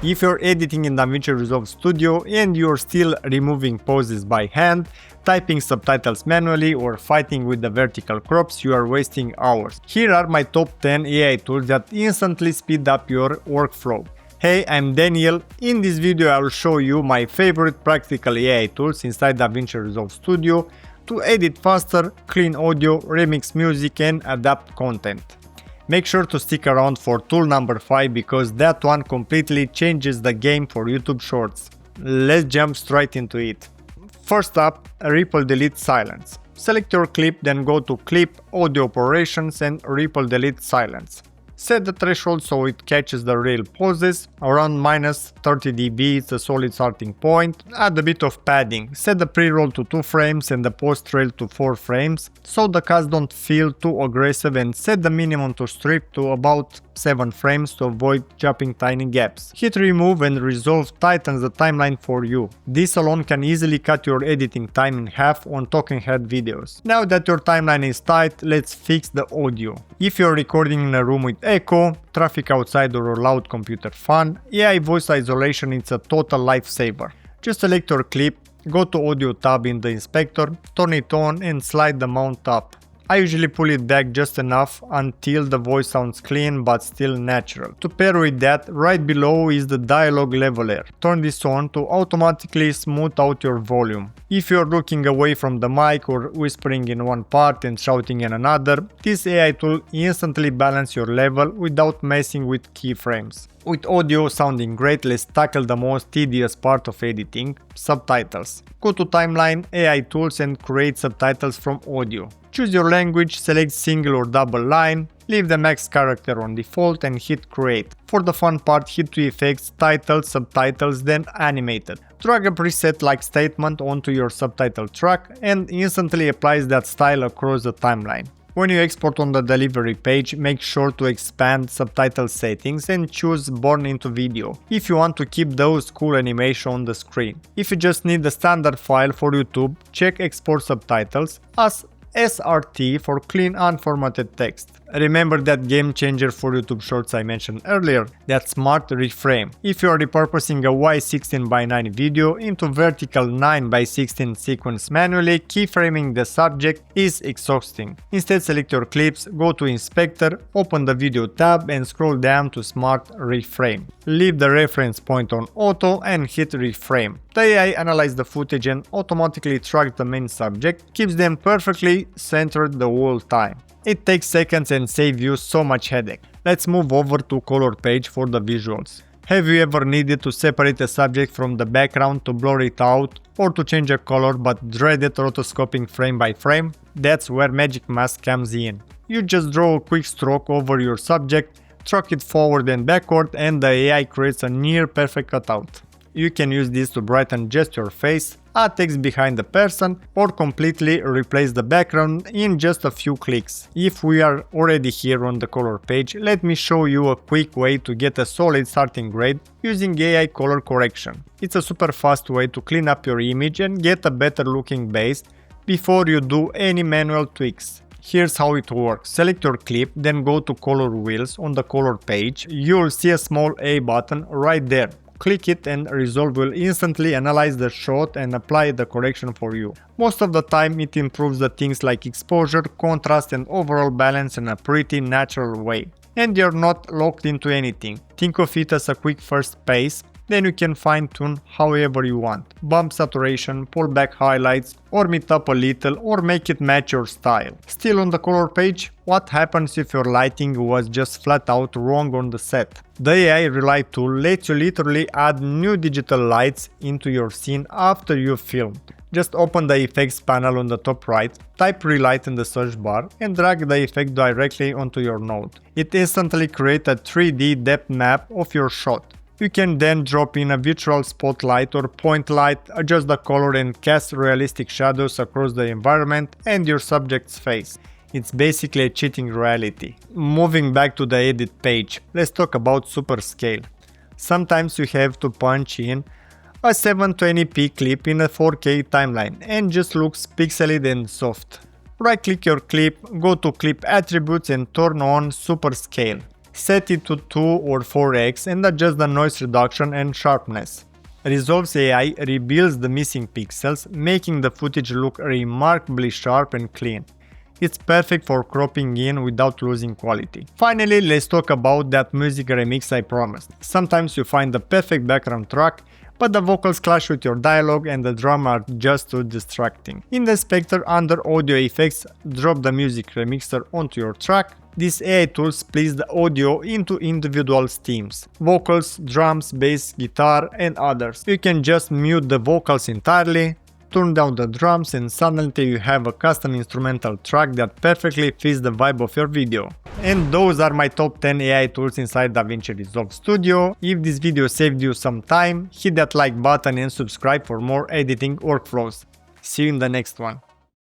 If you're editing in DaVinci Resolve Studio and you're still removing poses by hand, typing subtitles manually or fighting with the vertical crops, you are wasting hours. Here are my top 10 AI tools that instantly speed up your workflow. Hey, I'm Daniel. In this video I will show you my favorite practical AI tools inside DaVinci Resolve Studio to edit faster, clean audio, remix music and adapt content. Make sure to stick around for tool number 5 because that one completely changes the game for YouTube Shorts. Let's jump straight into it. First up, Ripple Delete Silence. Select your clip, then go to Clip, Audio Operations and Ripple Delete Silence. Set the threshold so it catches the real pauses. Around -30 dB is a solid starting point. Add a bit of padding. Set the pre-roll to 2 frames and the post-trail to 4 frames so the cuts don't feel too aggressive, and set the minimum to strip to about 7 frames to avoid jumping tiny gaps. Hit remove and Resolve tightens the timeline for you. This alone can easily cut your editing time in half on talking head videos. Now that your timeline is tight, let's fix the audio. If you're recording in a room with echo, traffic outside or a loud computer fan, AI voice isolation is a total lifesaver. Just select your clip, go to Audio tab in the inspector, turn it on and slide the mount up. I usually pull it back just enough until the voice sounds clean but still natural. To pair with that, right below is the dialogue leveler. Turn this on to automatically smooth out your volume. If you're looking away from the mic or whispering in one part and shouting in another, this AI tool instantly balances your level without messing with keyframes. With audio sounding great, let's tackle the most tedious part of editing, subtitles. Go to Timeline, AI Tools and create subtitles from audio. Choose your language, select single or double line, leave the max character on default and hit create. For the fun part, hit to effects, titles, subtitles, then animated. Drag a preset like statement onto your subtitle track and instantly applies that style across the timeline. When you export on the delivery page, make sure to expand subtitle settings and choose Born into Video if you want to keep those cool animation on the screen. If you just need the standard file for YouTube, check Export Subtitles as SRT for clean unformatted text. Remember that game changer for YouTube Shorts I mentioned earlier, that Smart Reframe. If you are repurposing a Y16:9 video into vertical 9:16 sequence manually, keyframing the subject is exhausting. Instead, select your clips, go to Inspector, open the Video tab and scroll down to Smart Reframe. Leave the reference point on auto and hit Reframe. The AI analyzes the footage and automatically tracks the main subject, keeps them perfectly centered the whole time. It takes seconds and saves you so much headache. Let's move over to color page for the visuals. Have you ever needed to separate a subject from the background to blur it out or to change a color but dreaded rotoscoping frame by frame? That's where Magic Mask comes in. You just draw a quick stroke over your subject, track it forward and backward and the AI creates a near perfect cutout. You can use this to brighten just your face, add text behind the person, or completely replace the background in just a few clicks. If we are already here on the color page, let me show you a quick way to get a solid starting grade using AI color correction. It's a super fast way to clean up your image and get a better looking base before you do any manual tweaks. Here's how it works. Select your clip, then go to color wheels on the color page. You'll see a small A button right there. Click it and Resolve will instantly analyze the shot and apply the correction for you. Most of the time it improves the things like exposure, contrast and overall balance in a pretty natural way. And you're not locked into anything. Think of it as a quick first pace, then you can fine tune however you want. Bump saturation, pull back highlights, or meet up a little, or make it match your style. Still on the color page, what happens if your lighting was just flat out wrong on the set? The AI Relight tool lets you literally add new digital lights into your scene after you've filmed. Just open the effects panel on the top right, type Relight in the search bar and drag the effect directly onto your node. It instantly creates a 3D depth map of your shot. You can then drop in a virtual spotlight or point light, adjust the color and cast realistic shadows across the environment and your subject's face. It's basically a cheating reality. Moving back to the edit page, let's talk about Upscale. Sometimes you have to punch in a 720p clip in a 4K timeline and just looks pixely and soft. Right click your clip, go to clip attributes and turn on Upscale. Set it to 2 or 4x and adjust the noise reduction and sharpness. Resolve AI rebuilds the missing pixels, making the footage look remarkably sharp and clean. It's perfect for cropping in without losing quality. Finally, let's talk about that music remix I promised. Sometimes you find the perfect background track, but the vocals clash with your dialogue and the drum are just too distracting. In the inspector under audio effects, drop the music remixer onto your track. This AI tool splits the audio into individual themes: vocals, drums, bass, guitar, and others. You can just mute the vocals entirely, turn down the drums, and suddenly you have a custom instrumental track that perfectly fits the vibe of your video. And those are my top 10 AI tools inside DaVinci Resolve Studio. If this video saved you some time, hit that like button and subscribe for more editing workflows. See you in the next one.